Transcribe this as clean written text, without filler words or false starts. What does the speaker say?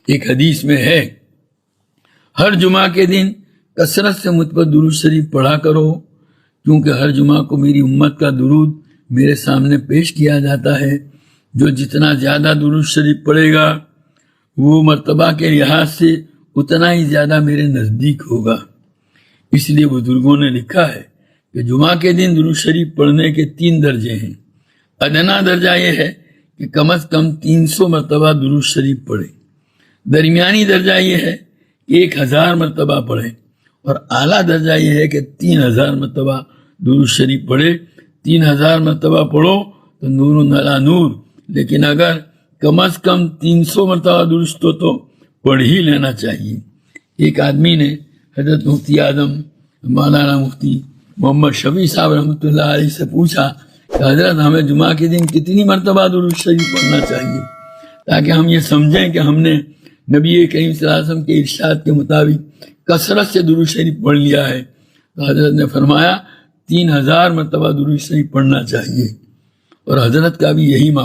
ایک حدیث میں ہے، ہر جمعہ کے دن کثرت سے مجھ پر درود شریف پڑھا کرو، کیونکہ ہر جمعہ کو میری امت کا درود میرے سامنے پیش کیا جاتا ہے۔ جو جتنا زیادہ درود شریف پڑھے گا وہ مرتبہ کے لحاظ سے اتنا ہی زیادہ میرے نزدیک ہوگا۔ اس لیے بزرگوں نے لکھا ہے کہ جمعہ کے دن درود شریف پڑھنے کے 3 درجے ہیں۔ ادنا درجہ یہ ہے کہ کم از کم 300 مرتبہ درود شریف پڑھے، درمیانی درجہ یہ ہے کہ 1000 مرتبہ پڑھے، اور اعلیٰ درجہ یہ ہے کہ 3000 مرتبہ درود شریف پڑھے۔ 3000 مرتبہ پڑھو تو نور علی نور، لیکن اگر کم از کم 300 مرتبہ درود تو پڑھ ہی لینا چاہیے۔ ایک آدمی نے حضرت مفتی اعظم مولانا مفتی محمد شفیع صاحب رحمۃ اللہ علیہ سے پوچھا کہ حضرت ہمیں جمعہ کے دن کتنی مرتبہ درود شریف پڑھنا چاہیے تاکہ ہم یہ سمجھیں کہ ہم نے نبی کریم صلی اللہ علیہ وسلم کے ارشاد کے مطابق کثرت سے درود شریف پڑھ لیا ہے؟ تو حضرت نے فرمایا 3000 مرتبہ درود شریف پڑھنا چاہیے، اور حضرت کا بھی یہی معمول